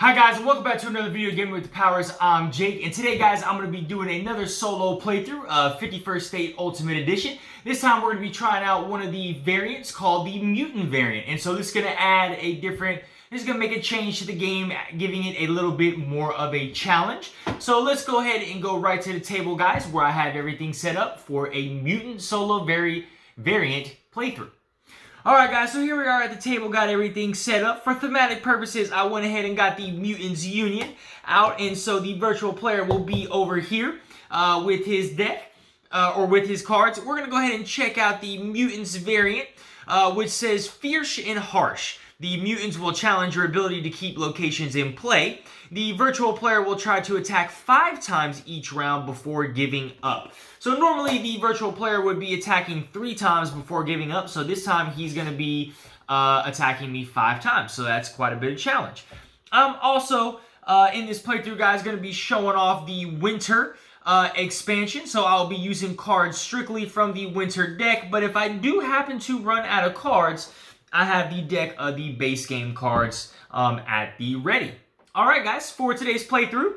Hi guys, and welcome back to another video Gaming with the Powers. I'm Jake, and today guys I'm going to be doing another solo playthrough of 51st State Ultimate Edition. This time we're going to be trying out one of the variants called the Mutant variant, and so this is going to add a different, this is going to make a change to the game, giving it a little bit more of a challenge. So let's go ahead and go right to the table guys, where I have everything set up for a Mutant solo variant playthrough. Alright guys, so here we are at the table, got everything set up. For thematic purposes, I went ahead and got the Mutants Union out, and so the virtual player will be over here with his deck, or with his cards. We're going to go ahead and check out the Mutants variant, which says Fierce and Harsh. The mutants will challenge your ability to keep locations in play. The virtual player will try to attack 5 times each round before giving up. So normally the virtual player would be attacking 3 times before giving up. So this time he's going to be attacking me 5 times. So that's quite a bit of challenge. Also, in this playthrough, guys, going to be showing off the Winter expansion. So I'll be using cards strictly from the Winter deck. But if I do happen to run out of cards, I have the deck of the base game cards at the ready. Alright guys, for today's playthrough,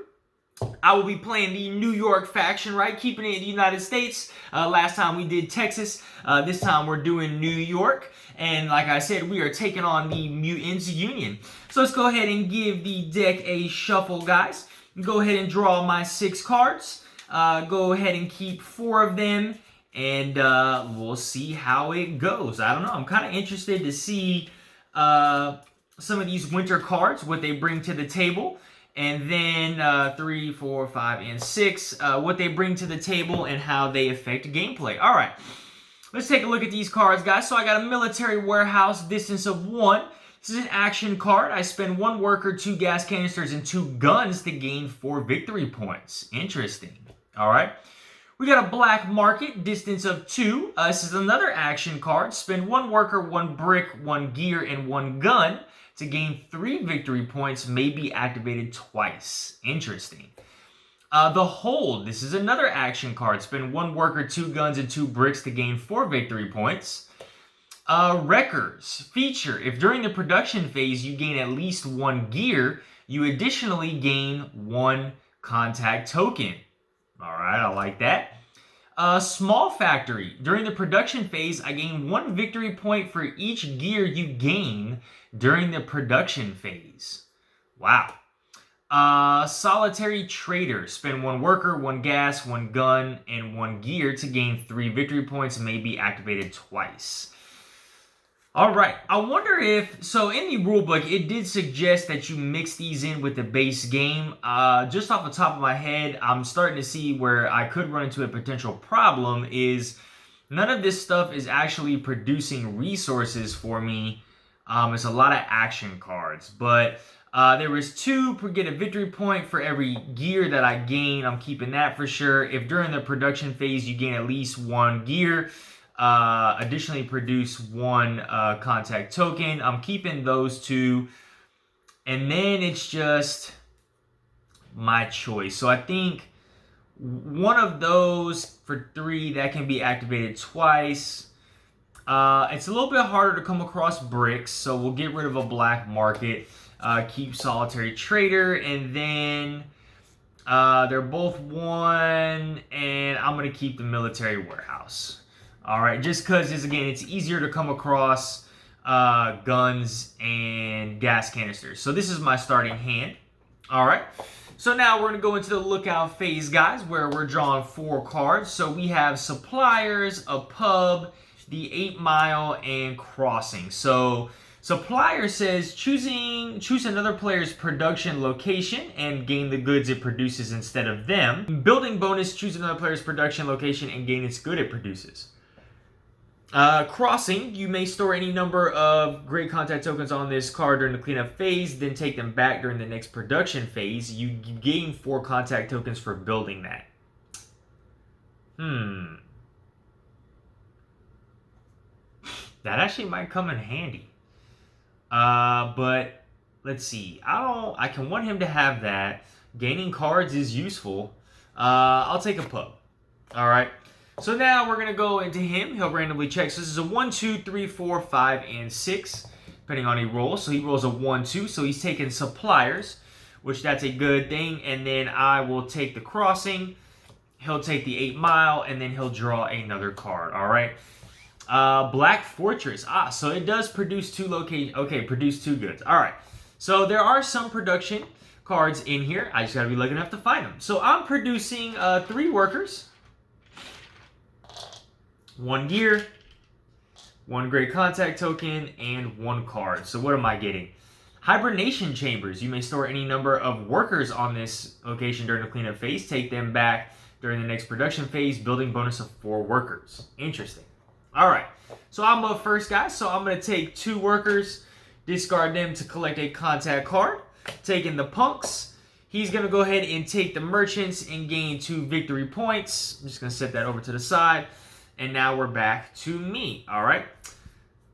I will be playing the New York faction, right? Keeping it in the United States. Last time we did Texas. This time we're doing New York. And like I said, we are taking on the Mutants Union. So let's go ahead and give the deck a shuffle, guys. Go ahead and draw my 6 cards. Go ahead and keep 4 of them. And we'll see how it goes. I don't know. I'm kind of interested to see some of these Winter cards, what they bring to the table. And then 3, 4, 5, and 6, what they bring to the table and how they affect gameplay. All right. Let's take a look at these cards, guys. So I got a Military Warehouse, distance of 1. This is an action card. I spend 1 worker, 2 gas canisters, and 2 guns to gain 4 victory points. Interesting. All right. We got a Black Market, distance of 2. This is another action card. Spend 1 worker, 1 brick, 1 gear, and 1 gun to gain 3 victory points. May be activated twice. Interesting. The Hold. This is another action card. Spend 1 worker, 2 guns, and 2 bricks to gain 4 victory points. Wreckers. Feature. If during the production phase you gain at least 1 gear, you additionally gain 1 contact token. Alright, I like that. Small Factory. During the production phase, I gain 1 victory point for each gear you gain during the production phase. Wow. Solitary Trader. Spend 1 worker, 1 gas, 1 gun, and 1 gear to gain 3 victory points. May be activated twice. Alright, I wonder if, so in the rulebook, it did suggest that you mix these in with the base game. Just off the top of my head, I'm starting to see where I could run into a potential problem is none of this stuff is actually producing resources for me. It's a lot of action cards, but there was 2 per get a victory point for every gear that I gain. I'm keeping that for sure. If during the production phase you gain at least 1 gear, additionally produce 1 contact token. I'm keeping those 2. And then it's just my choice. So I think one of those for 3 that can be activated twice. It's a little bit harder to come across bricks, so we'll get rid of a Black Market. Keep Solitary Trader, and then they're both 1, and I'm going to keep the Military Warehouse. Alright, just because, again, it's easier to come across guns and gas canisters. So this is my starting hand. Alright, so now we're going to go into the lookout phase, guys, where we're drawing 4 cards. So we have Suppliers, a Pub, the 8 Mile, and Crossing. So Supplier says choose another player's production location and gain the goods it produces instead of them. Building bonus, choose another player's production location and gain its good it produces. Crossing, you may store any number of great contact tokens on this card during the cleanup phase, then take them back during the next production phase. You gain 4 contact tokens for building that. That actually might come in handy. But let's see. I can want him to have that. Gaining cards is useful. I'll take a pub. Alright. So now we're going to go into him. He'll randomly check. So this is a 1, 2, 3, 4, 5, and 6, depending on he rolls. So he rolls a 1, 2, so he's taking Suppliers. which that's a good thing. And then I will take the crossing. He'll take the 8 Mile, and then he'll draw another card. All right. Black Fortress. So it does produce 2 locations. Okay, produce 2 goods. All right. So there are some production cards in here. I just got to be lucky enough to find them. So I'm producing 3 workers, 1 gear, 1 great contact token, and 1 card. So what am I getting? Hibernation Chambers. You may store any number of workers on this location during the cleanup phase. Take them back during the next production phase. Building bonus of 4 workers. Interesting. All right. So I'm up first, guys. So I'm going to take 2 workers, discard them to collect a contact card. Taking the punks. He's going to go ahead and take the merchants and gain 2 victory points. I'm just going to set that over to the side. And now we're back to me. All right.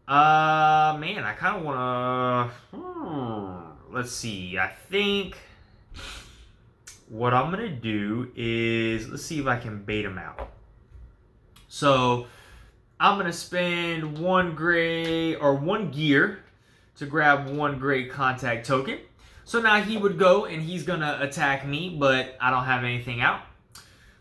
Man, I kind of want to... let's see. I think what I'm going to do is... let's see if I can bait him out. So I'm going to spend 1 gray or 1 gear to grab 1 great contact token. So now he would go and he's going to attack me, but I don't have anything out.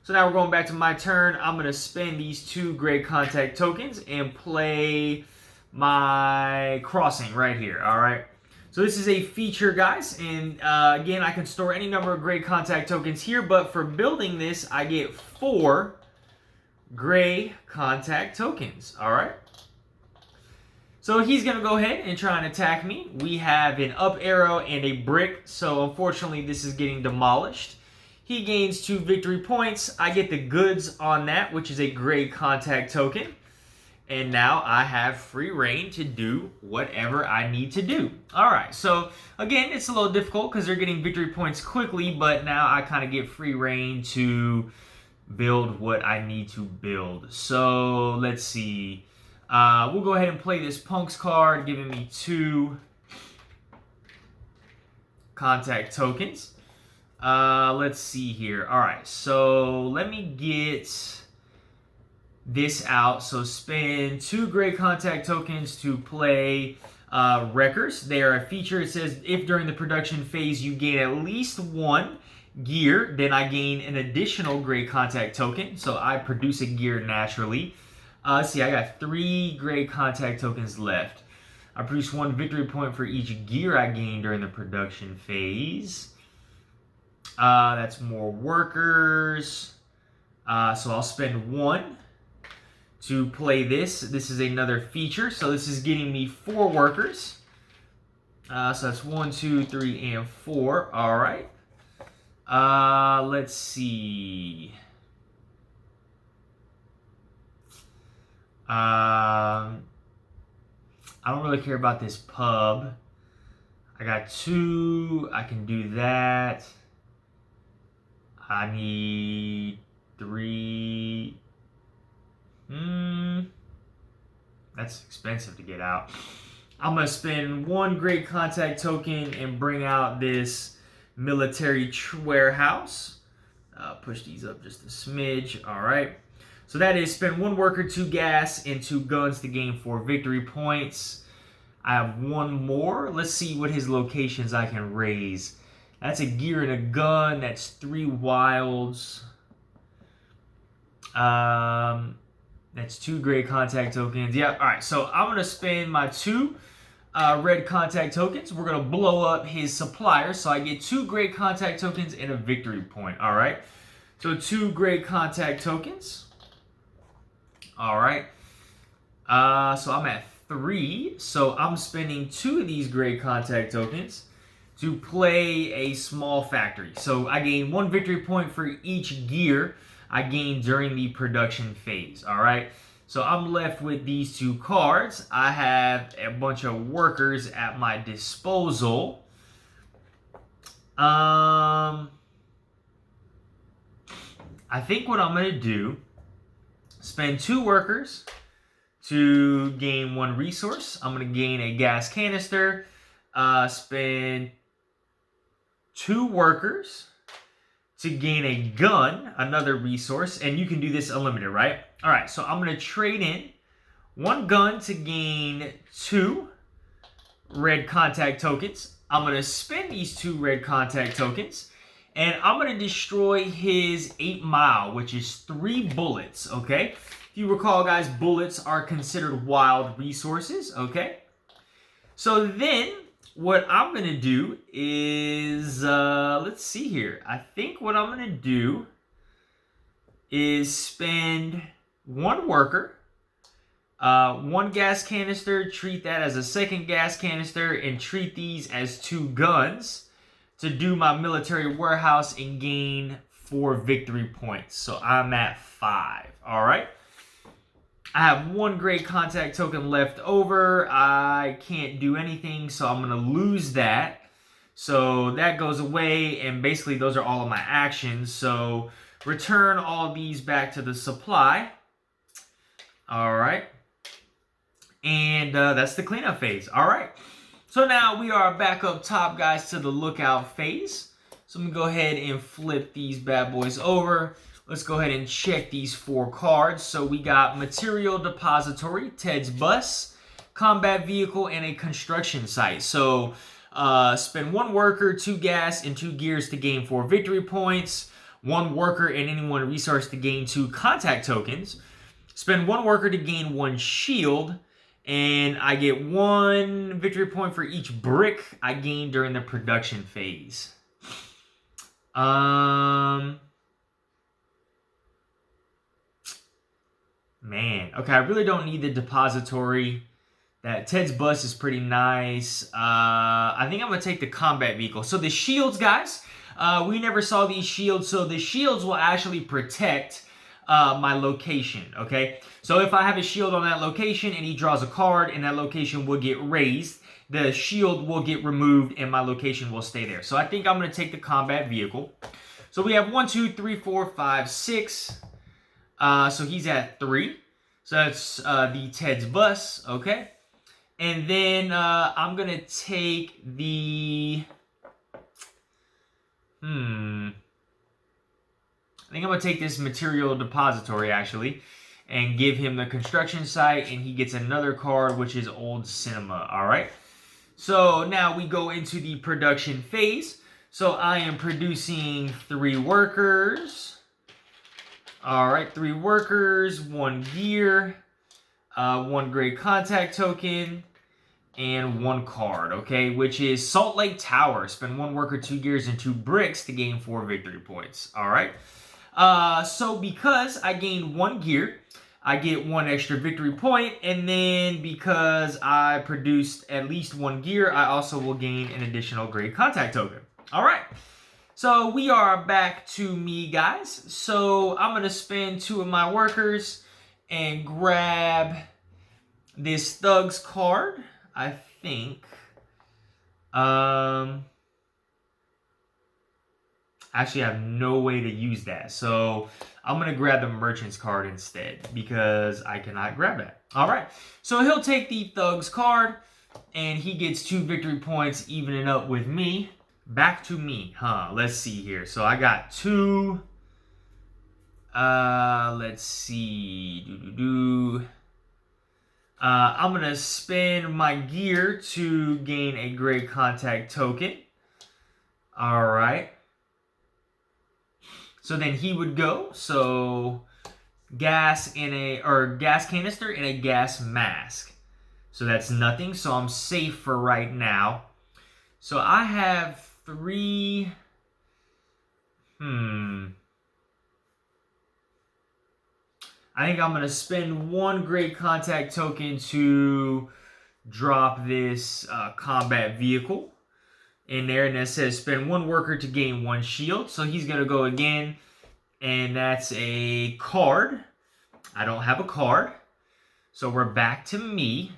So now we're going back to my turn. I'm going to spend these 2 great contact tokens and play my crossing right here. All right. So this is a feature, guys. And again, I can store any number of great contact tokens here. But for building this, I get 4 gray contact tokens. All right. So he's going to go ahead and try and attack me. We have an up arrow and a brick. So unfortunately, this is getting demolished. He gains 2 victory points. I get the goods on that, which is a gray contact token. And now I have free reign to do whatever I need to do. All right, so again, it's a little difficult because they're getting victory points quickly, but now I kind of get free reign to build what I need to build. So let's see. We'll go ahead and play this punks card, giving me 2 contact tokens. Let's see here. All right, so let me get this out. So spend 2 great contact tokens to play wreckers. They are a feature. It says if during the production phase you gain at least 1 gear, then I gain an additional great contact token. So I produce a gear naturally. Let's see, I got 3 great contact tokens left. I produce 1 victory point for each gear I gain during the production phase. That's more workers. So I'll spend 1 to play this. This is another feature. So this is getting me 4 workers. So that's 1, 2, 3, and 4. All right. Let's see. I don't really care about this pub. I got 2. I can do that. I need 3. That's expensive to get out. I'm going to spend 1 great contact token and bring out this military warehouse. Push these up just a smidge. All right. So that is spend 1 worker, 2 gas, and 2 guns to gain 4 victory points. I have 1 more. Let's see what his locations I can raise. That's a gear and a gun. That's 3 wilds. That's 2 great contact tokens. Yep. All right. So I'm going to spend my 2 red contact tokens. We're going to blow up his supplier. So I get 2 great contact tokens and a victory point. All right. So 2 great contact tokens. All right. So I'm at 3. So I'm spending 2 of these great contact tokens to play a small factory. So I gain 1 victory point for each gear I gain during the production phase. All right. So I'm left with these 2 cards. I have a bunch of workers at my disposal. I think what I'm going to do, spend 2 workers to gain 1 resource. I'm going to gain a gas canister. Spend 2 workers to gain a gun, another resource, and you can do this unlimited, right? All right, so I'm going to trade in 1 gun to gain 2 red contact tokens. I'm going to spend these 2 red contact tokens. And I'm going to destroy his 8 Mile, which is 3 bullets, okay? If you recall, guys, bullets are considered wild resources, okay? So then, what I'm going to do is, let's see here. I think what I'm going to do is spend 1 worker, 1 gas canister, treat that as a 2nd gas canister, and treat these as 2 guns to do my military warehouse and gain 4 victory points. So I'm at 5, all right? I have 1 great contact token left over. I can't do anything, so I'm going to lose that. So that goes away, and basically those are all of my actions. So return all these back to the supply. All right. And that's the cleanup phase. All right. So now we are back up top, guys, to the lookout phase. So I'm going to go ahead and flip these bad boys over. Let's go ahead and check these 4 cards. So we got Material Depository, Ted's Bus, Combat Vehicle, and a Construction Site. So spend 1 worker, 2 gas, and 2 gears to gain 4 victory points. 1 worker and any 1 resource to gain 2 contact tokens. Spend 1 worker to gain 1 shield. And I get 1 victory point for each brick I gain during the production phase. Man. Okay, I really don't need the depository. That Ted's Bus is pretty nice. I think I'm going to take the combat vehicle. So the shields, guys, we never saw these shields. So the shields will actually protect my location, okay? So if I have a shield on that location and he draws a card and that location will get raised, the shield will get removed and my location will stay there. So I think I'm going to take the combat vehicle. So we have 1, 2, 3, 4, 5, 6. So he's at 3. So that's the Ted's Bus, okay? And then I'm going to take the... I think I'm going to take this Material Depository, actually, and give him the Construction Site, and he gets another card, which is Old Cinema, all right? So now we go into the production phase. So I am producing 3 workers. All right, 3 workers, 1 gear, 1 great contact token, and 1 card, okay? Which is Salt Lake Tower. Spend 1 worker, 2 gears, and 2 bricks to gain 4 victory points, all right? So because I gained 1 gear, I get 1 extra victory point, and then because I produced at least 1 gear, I also will gain an additional great contact token. All right. So we are back to me, guys. So I'm going to spend 2 of my workers and grab this Thugs card, I think. Actually, I have no way to use that. So I'm going to grab the Merchant's card instead because I cannot grab that. All right. So he'll take the Thugs card and he gets 2 victory points, evening up with me. Back to me, huh? Let's see here. So I got 2. Let's see. I'm going to spend my gear to gain a great contact token. All right. So then he would go. So gas canister and a gas mask. So that's nothing. So I'm safe for right now. So I have 3. I think I'm going to spend 1 great contact token to drop this combat vehicle in there. And it says spend 1 worker to gain 1 shield. So he's going to go again. And that's a card. I don't have a card. So we're back to me.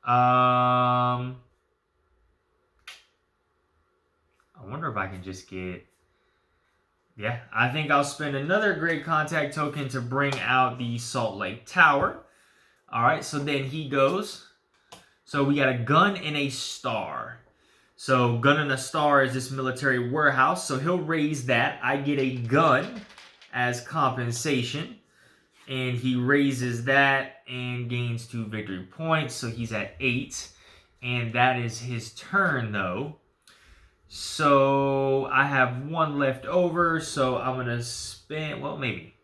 I wonder if I can just get... Yeah, I think I'll spend another great contact token to bring out the Salt Lake Tower. All right, so then he goes. So we got a gun and a star. So gun and a star is this military warehouse. So he'll raise that. I get a gun as compensation. And he raises that and gains 2 victory points. So he's at 8. And that is his turn, though. So I have one left over, so I'm going to spend, well, maybe.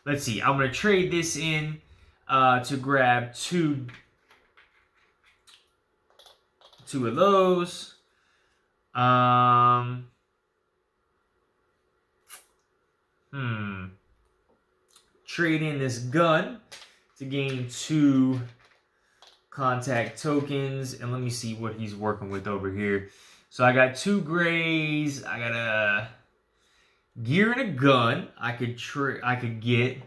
Let's see. I'm going to trade this in to grab two of those. Trade in this gun to gain 2 contact tokens, and let me see what he's working with over here. So I got 2 grays. I got a gear and a gun. I could get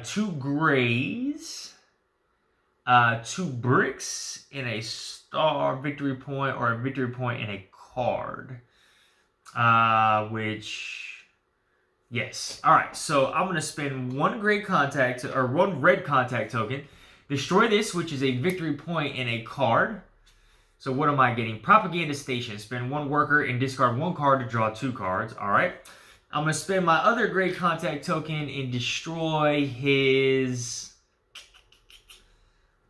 2 grays, 2 bricks, and a star victory point, or a victory point and a card. Yes. All right. So I'm gonna spend 1 gray contact or 1 red contact token. Destroy this, which is a victory point and a card. So what am I getting? Propaganda Station. Spend 1 worker and discard 1 card to draw 2 cards. All right. I'm going to spend my other gray contact token and destroy his...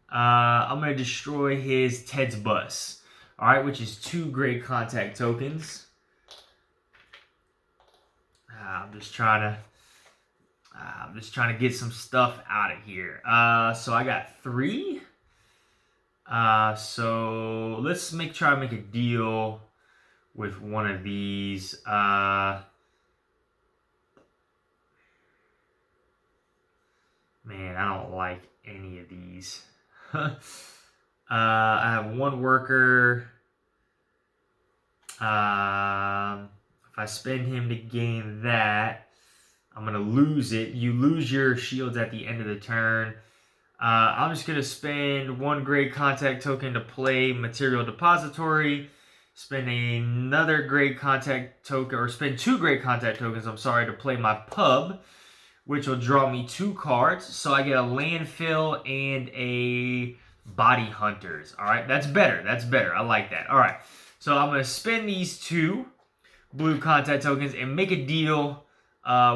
I'm going to destroy his Ted's Bus. All right, which is 2 gray contact tokens. I'm just trying to get some stuff out of here. So I got 3. So let's try to make a deal with one of these. Man, I don't like any of these. I have 1 worker. If I spend him to gain that, I'm going to lose it. You lose your shields at the end of the turn. I'm just going to spend 1 gray contact token to play Material Depository. Spend another gray contact token, or spend 2 gray contact tokens, I'm sorry, to play my pub, which will draw me 2 cards. So I get a landfill and a body hunters. All right, that's better. That's better. I like that. All right, so I'm going to spend these 2 blue contact tokens and make a deal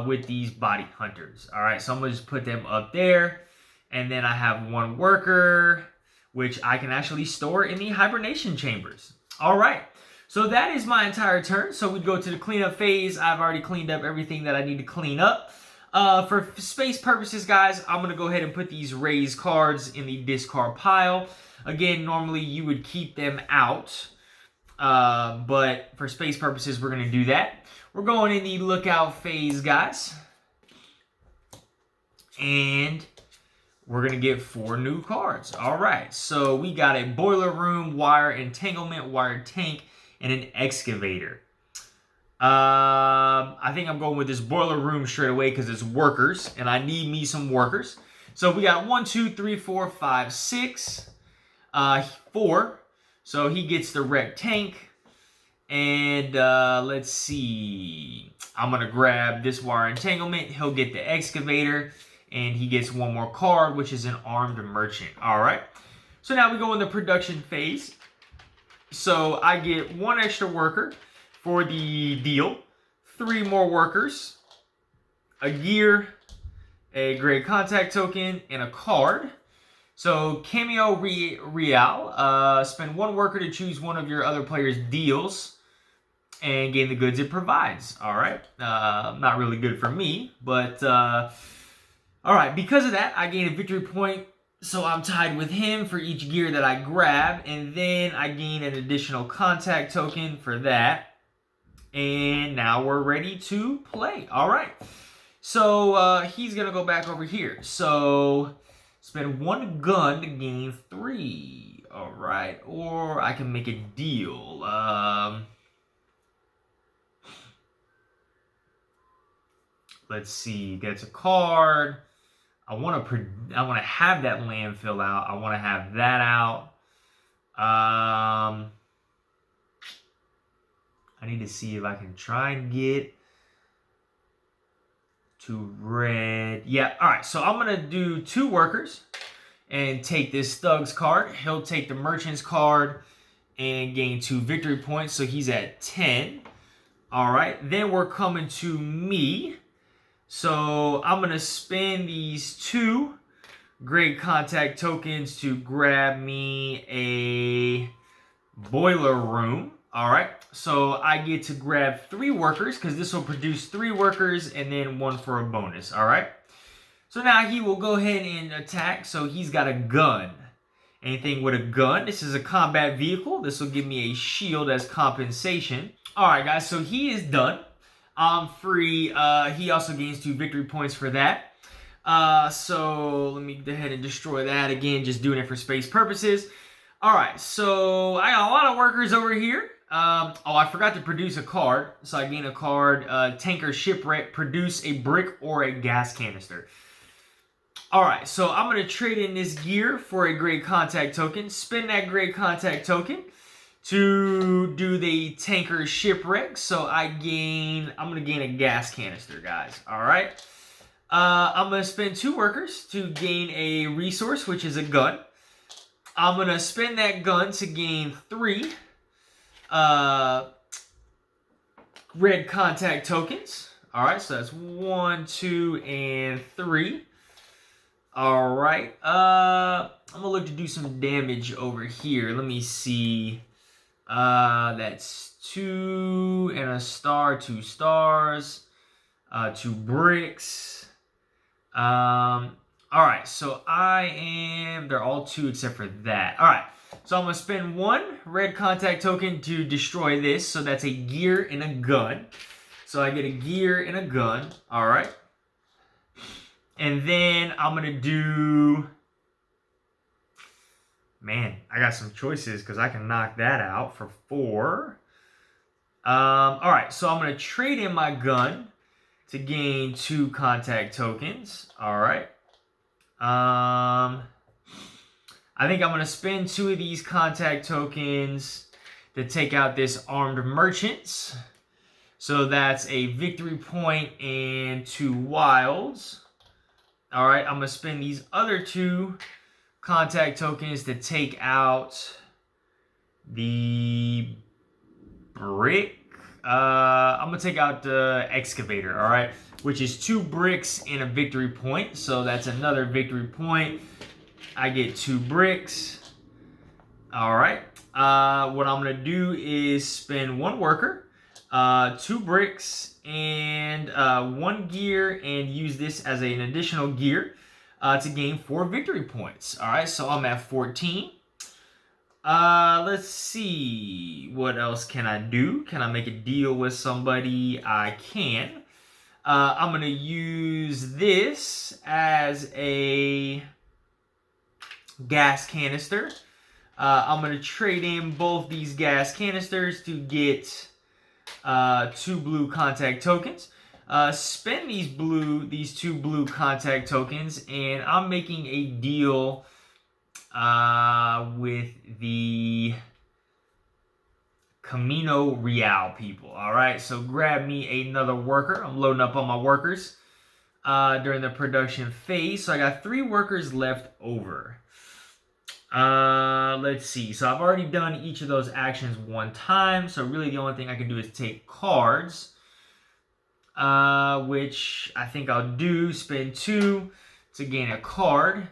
with these body hunters. All right, so I'm going to just put them up there. And then I have 1 worker, which I can actually store in the hibernation chambers. All right, so that is my entire turn. So we go to the cleanup phase. I've already cleaned up everything that I need to clean up. For space purposes, guys, I'm going to go ahead and put these raised cards in the discard pile. Again, normally you would keep them out. But for space purposes, we're going to do that. We're going in the lookout phase, guys. And we're going to get 4 new cards. All right, so we got a boiler room, wire entanglement, wire tank, and an excavator. I think I'm going with this boiler room straight away because it's workers, and I need me some workers. So we got 1, 2, 3, 4, 5, 6, 4. So he gets the wreck tank. And let's see. I'm going to grab this wire entanglement. He'll get the excavator. And he gets 1 more card, which is an armed merchant. All right. So now we go in the production phase. So I get 1 extra worker for the deal. 3 more workers. A gear. A gray contact token. And a card. So Cameo Real. Spend 1 worker to choose one of your other players' deals. And gain the goods it provides. All right. Not really good for me. But... all right, because of that, I gain a victory point, so I'm tied with him for each gear that I grab, and then I gain an additional contact token for that, and now we're ready to play. All right, so he's going to go back over here. So spend 1 gun to gain 3. All right, or I can make a deal. Let's see, gets a card. I want to have that landfill out. I want to have that out. I need to see if I can try and get to red. Yeah, all right. So I'm going to do 2 workers and take this Thug's card. He'll take the Merchant's card and gain 2 victory points. So he's at 10. All right. Then we're coming to me. So I'm going to spend these 2 great contact tokens to grab me boiler room. All right, so I get to grab 3 workers because this will produce 3 workers and then 1 for a bonus. All right, so now he will go ahead and attack. So he's got a gun. Anything with a gun. This is a combat vehicle. This will give me a shield as compensation. All right, guys, so he is done. I'm free. He also gains 2 victory points for that. So let me go ahead and destroy that again, just doing it for space purposes. All right, so I got a lot of workers over here. Oh, I forgot to produce a card. So I gain a card, Tanker Shipwreck, produce a brick or a gas canister. All right, so I'm going to trade in this gear for a Great Contact token. Spend that Great Contact token to do the Tanker Shipwreck. So I'm going to gain a gas canister, guys. All right. I'm going to spend 2 workers to gain a resource, which is a gun. I'm going to spend that gun to gain 3 red contact tokens. All right, so that's 1, 2, and 3. All right, I'm gonna look to do some damage over here. Let me see. That's 2 and a star, 2 stars, 2 bricks. All right, so they're all 2 except for that. All right, so I'm gonna spend 1 red contact token to destroy this. So that's a gear and a gun. So I get a gear and a gun. All right. And then I'm going to do... Man, I got some choices because I can knock that out for 4. All right, so I'm going to trade in my gun to gain 2 contact tokens. All right. I think I'm going to spend 2 of these contact tokens to take out this armed merchants. So that's a victory point and 2 wilds. All right, I'm going to spend these other 2 contact tokens to take out the brick. I'm going to take out the excavator, all right, which is 2 bricks and a victory point. So that's another victory point. I get 2 bricks. All right, what I'm going to do is spend 1 worker, 2 bricks, and 1 gear, and use this as an additional gear to gain 4 victory points. All right, so I'm at 14. Let's see. What else can I do? Can I make a deal with somebody? I can. I'm going to use this as a gas canister. I'm going to trade in both these gas canisters to get 2 blue contact tokens. Spend these 2 blue contact tokens, and I'm making a deal with the Camino Real people. All right, so grab me another worker. I'm loading up on my workers during the production phase. So I got 3 workers left over. Let's see. So I've already done each of those actions 1 time. So really the only thing I can do is take cards, which I think I'll do. Spend 2 to gain a card.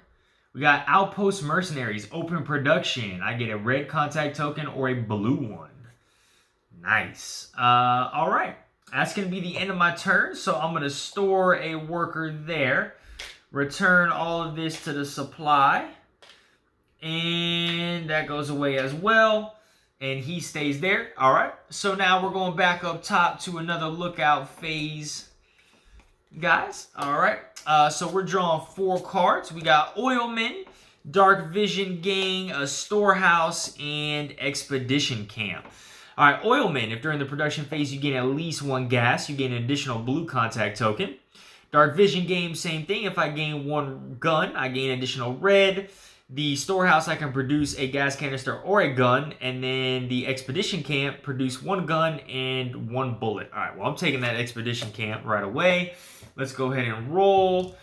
We got Outpost Mercenaries, open production. I get a red contact token or a blue one. Nice. All right. That's going to be the end of my turn. So I'm going to store a worker there. Return all of this to the supply. And that goes away as well. And he stays there. All right. So now we're going back up top to another lookout phase, guys. All right. So we're drawing 4 cards. We got Oilman, Dark Vision Gang, a Storehouse, and Expedition Camp. All right, Oilman. If during the production phase you gain at least 1 gas, you gain an additional blue contact token. Dark Vision Game, same thing. If I gain 1 gun, I gain additional red. The Storehouse, I can produce a gas canister or a gun. And then the Expedition Camp, produce 1 gun and 1 bullet. All right, well, I'm taking that Expedition Camp right away. Let's go ahead and roll.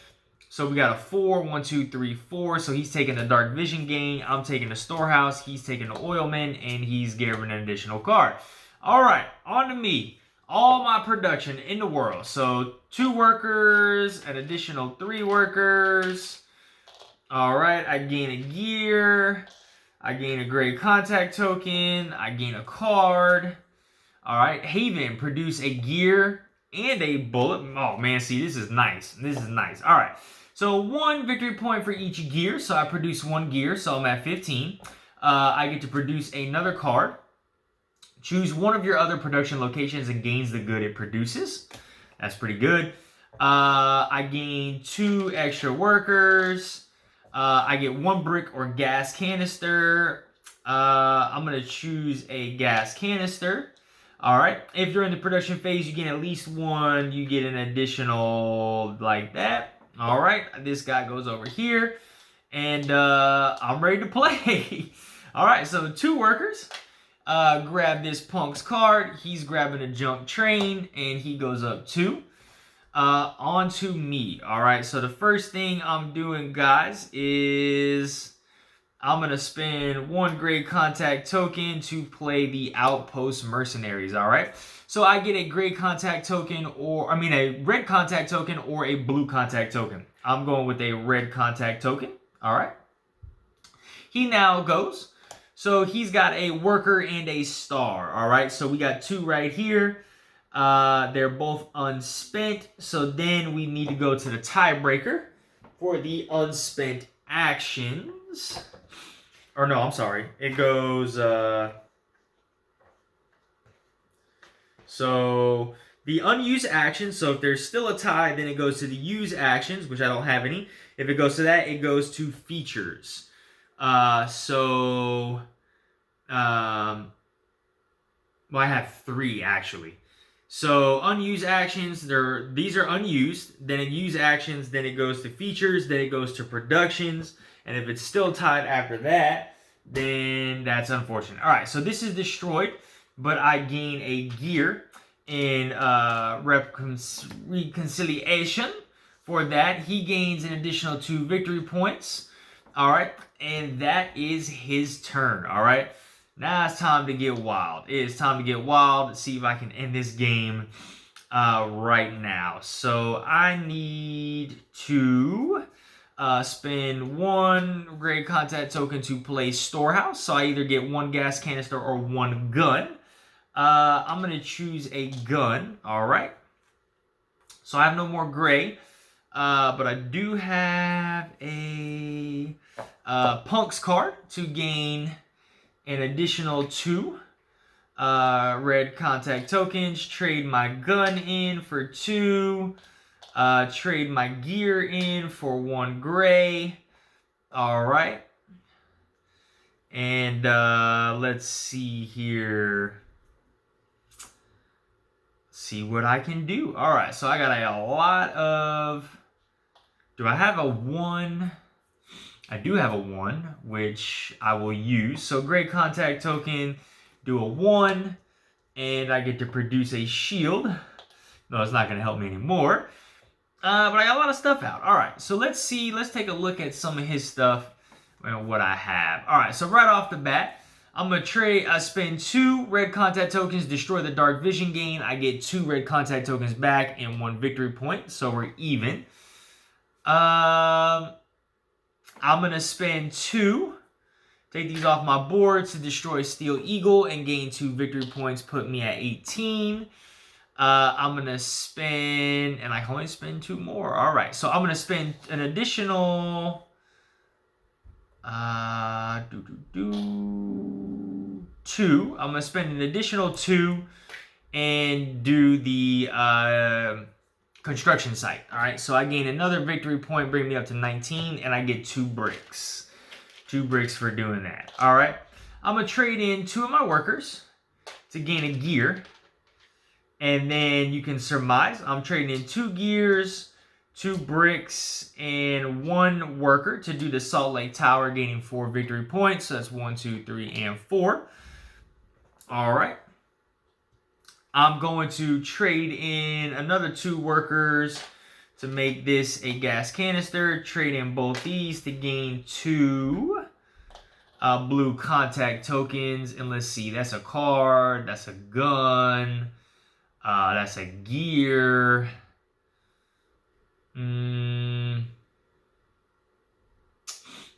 So we got a 4, 1, 2, 3, 4. So he's taking the Dark Vision Gang. I'm taking the Storehouse. He's taking the Oilman, and he's giving an additional card. All right, on to me. All my production in the world. So 2 workers, an additional 3 workers. All right, I gain a gear. I gain a gray contact token. I gain a card. All right, Haven, produce a gear and a bullet. Oh man, see, this is nice. This is nice. All right, so 1 victory point for each gear. So I produce 1 gear, so I'm at 15. I get to produce another card. Choose one of your other production locations and gains the good it produces. That's pretty good. I gain 2 extra workers. I get 1 brick or gas canister. I'm going to choose a gas canister. All right. If you're in the production phase, you get at least 1. You get an additional like that. All right. This guy goes over here. And I'm ready to play. All right. So 2 workers. Grab this punk's card. He's grabbing a junk train. And he goes up 2. On to me. All right. So the first thing I'm doing, guys, is I'm going to spend 1 gray contact token to play the Outpost Mercenaries, all right? So I get a gray contact token a red contact token or a blue contact token. I'm going with a red contact token, all right? He now goes. So he's got a worker and a star, all right? So we got 2 right here. They're both unspent. So then we need to go to the tiebreaker for the unspent actions. Or no, I'm sorry. It goes, so the unused actions, so if there's still a tie, then it goes to the used actions, which I don't have any. If it goes to that, it goes to features. Well, I have 3 actually. So unused actions, these are unused. Then in used actions, then it goes to features, then it goes to productions. And if it's still tied after that, then that's unfortunate. All right, so this is destroyed, but I gain a gear in reconciliation. For that, he gains an additional 2 victory points. All right, and that is his turn. All right, now it's time to get wild. It is time to get wild. Let's see if I can end this game right now. So I need to spend 1 gray contact token to play Storehouse. So I either get 1 gas canister or 1 gun. I'm going to choose a gun. All right. So I have no more gray. But I do have a Punk's card to gain an additional 2 red contact tokens. Trade my gun in for 2. Trade my gear in for 1 gray. All right. And let's see here. See what I can do. All right. So I got a lot of... Do I have a 1? I do have a 1, which I will use. So gray contact token, do a 1. And I get to produce a shield. No, it's not going to help me anymore. But I got a lot of stuff out. All right, so let's see. Let's take a look at some of his stuff and what I have. All right, so right off the bat, I'm going to trade. I spend 2 red contact tokens, destroy the dark vision gain. I get 2 red contact tokens back and 1 victory point, so we're even. I'm going to spend 2. Take these off my board to destroy Steel Eagle and gain 2 victory points, put me at 18. I'm going to spend, and I can only spend 2 more. All right, so I'm going to spend an additional 2. I'm going to spend an additional 2 and do the construction site. All right, so I gain another victory point, bring me up to 19, and I get 2 bricks. 2 bricks for doing that. All right, I'm going to trade in 2 of my workers to gain a gear. And then you can surmise I'm trading in 2 gears, 2 bricks, and 1 worker to do the Salt Lake Tower, gaining 4 victory points. So that's 1, 2, 3, and 4. All right. I'm going to trade in another 2 workers to make this a gas canister. Trade in both these to gain 2 blue contact tokens. And let's see, that's a card, that's a gun. That's a gear.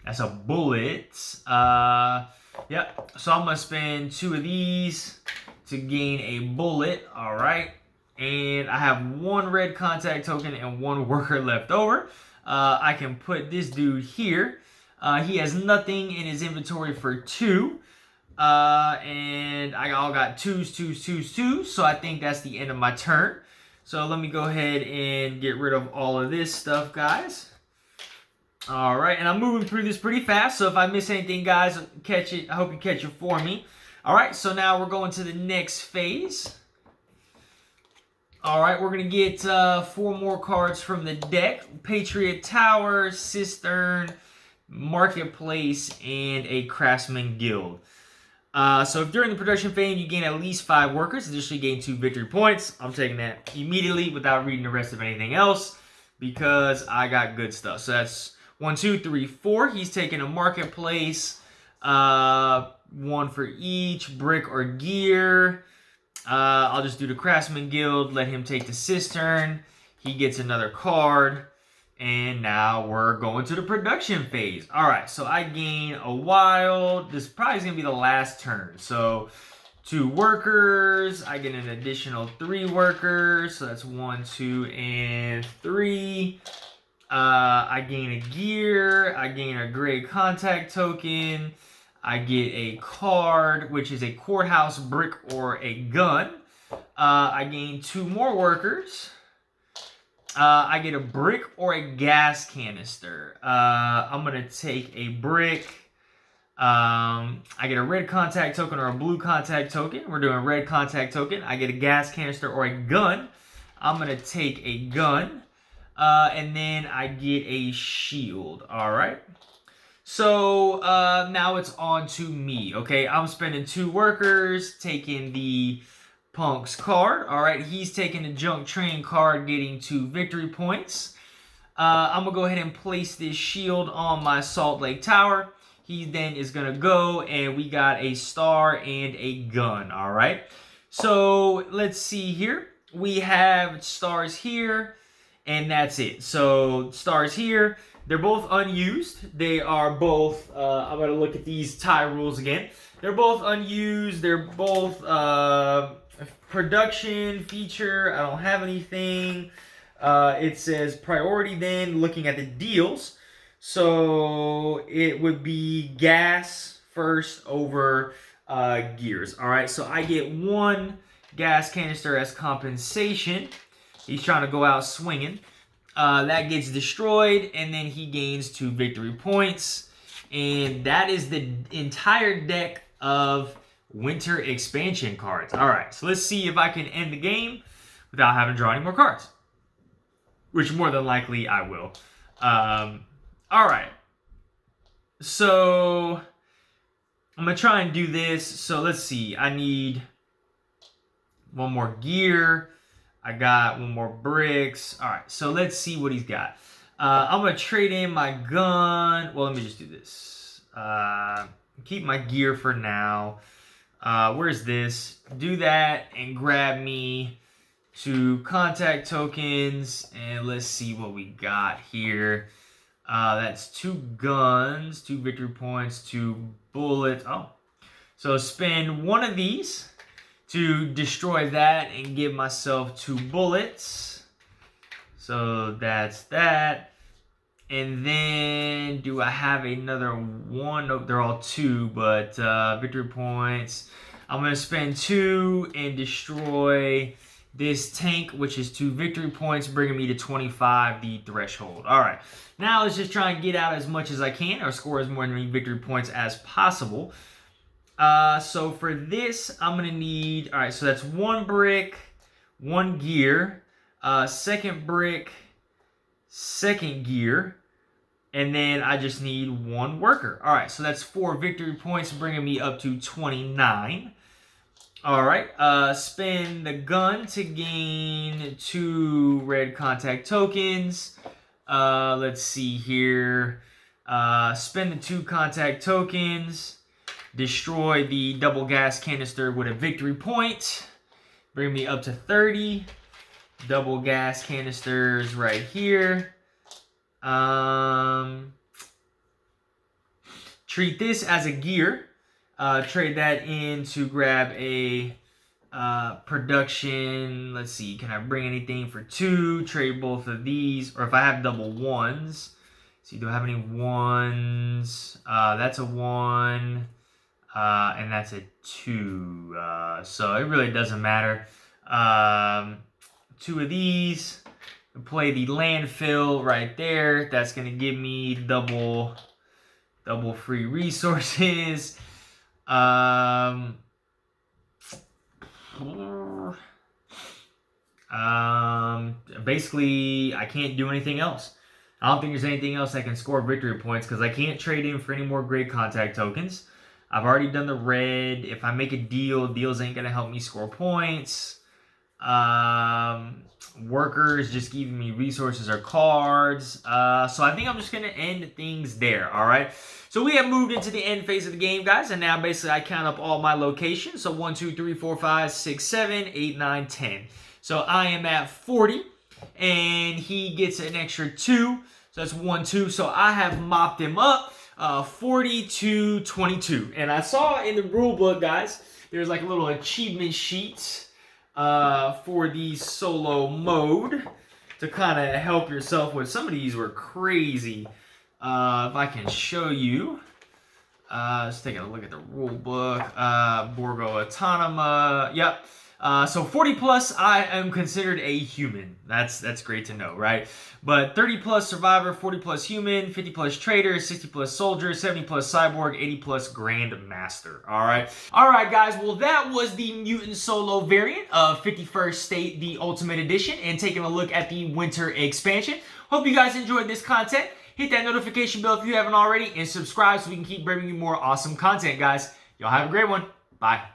That's That's a bullet. Yep. So I'm going to spend 2 of these to gain a bullet. All right. And I have 1 red contact token and 1 worker left over. I can put this dude here. He has nothing in his inventory for 2. And I all got 2s, 2s, 2s, 2s. So I think that's the end of my turn. So let me go ahead and get rid of all of this stuff, guys. All right, and I'm moving through this pretty fast. So if I miss anything, guys, catch it. I hope you catch it for me. All right, so now we're going to the next phase. All right, we're going to get 4 more cards from the deck. Patriot Tower, Cistern, Marketplace, and a Craftsman Guild. So if during the production phase you gain at least 5 workers, additionally gain 2 victory points. I'm taking that immediately without reading the rest of anything else because I got good stuff. So that's 1, 2, 3, 4. He's taking a Marketplace, 1 for each, brick or gear. I'll just do the Craftsman Guild, let him take the Cistern. He gets another card. And now we're going to the production phase. All right, so I gain a wild. This probably is going to be the last turn. So 2 workers. I get an additional 3 workers. So that's 1, 2, and 3. I gain a gear. I gain a gray contact token. I get a card, which is a courthouse, brick, or a gun. I gain 2 more workers. I get a brick or a gas canister. I'm going to take a brick. I get a red contact token or a blue contact token. We're doing red contact token. I get a gas canister or a gun. I'm going to take a gun. And then I get a shield. All right. So now it's on to me. Okay, I'm spending 2 workers, taking the Punk's card. All right, he's taking the Junk Train card, getting 2 victory points. I'm going to go ahead and place this shield on my Salt Lake Tower. He then is going to go, and we got a star and a gun. All right, so let's see here. We have stars here, and that's it. So stars here. They're both unused. They are both, I'm going to look at these tie rules again. They're both unused. They're both production feature. I don't have anything. It says priority then, looking at the deals. So it would be gas first over gears. All right, so I get 1 gas canister as compensation. He's trying to go out swinging. That gets destroyed, and then he gains 2 victory points. And that is the entire deck of winter expansion cards. All right, so let's see if I can end the game without having to draw any more cards, which more than likely I will. All right, so I'm going to try and do this. So let's see. I need 1 more gear. I got 1 more bricks. All right, so let's see what he's got. I'm going to trade in my gun. Well, let me just do this. Keep my gear for now. Where's this? Do that and grab me 2 contact tokens. And let's see what we got here. That's 2 guns, 2 victory points, 2 bullets. Oh, so spend 1 of these to destroy that and give myself 2 bullets. So that's that. And then do I have another 1? Nope, they're all 2, but victory points. I'm going to spend 2 and destroy this tank, which is 2 victory points, bringing me to 25, the threshold. All right, now let's just try and get out as much as I can, or score as many victory points as possible. So for this, I'm going to need, all right, so that's 1 brick, 1 gear, 2nd brick, 2nd gear, and then I just need 1 worker. All right, so that's 4 victory points, bringing me up to 29. All right, spend the gun to gain 2 red contact tokens. Let's see here. Spend the 2 contact tokens. Destroy the double gas canister with a victory point. Bring me up to 30. Double gas canisters right here. treat this as a gear. Trade that in to grab a production. Let's see, can I bring anything for 2? Trade both of these, or if I have double 1s. See, do I have any 1s? That's a 1, and that's a 2. So it really doesn't matter. 2 of these. Play the landfill right there. That's gonna give me double free resources. Basically, I can't do anything else. I don't think there's anything else that can score victory points because I can't trade in for any more great contact tokens. I've already done the red. If I make a deal, deals ain't gonna help me score points. Workers just giving me resources or cards. So I think I'm just gonna end things there. All right. So we have moved into the end phase of the game, guys, and now basically I count up all my locations. So 1, 2, 3, 4, 5, 6, 7, 8, 9, 10. So I am at 40, and he gets an extra 2. So that's 1, 2. So I have mopped him up 40 to 22. And I saw in the rule book, guys, there's like a little achievement sheet for the solo mode to kind of help yourself with. Some of these were crazy. If I can show you, let's take a look at the rule book. Borgo Autonoma, yep. So 40 plus, I am considered a human. That's great to know, right? But 30 plus survivor, 40 plus human, 50 plus trader, 60 plus soldier, 70 plus cyborg, 80 plus grandmaster. All right, guys. Well, that was the mutant solo variant of 51st State, the Ultimate Edition, and taking a look at the winter expansion. Hope you guys enjoyed this content. Hit that notification bell if you haven't already, and subscribe so we can keep bringing you more awesome content, guys. Y'all have a great one. Bye.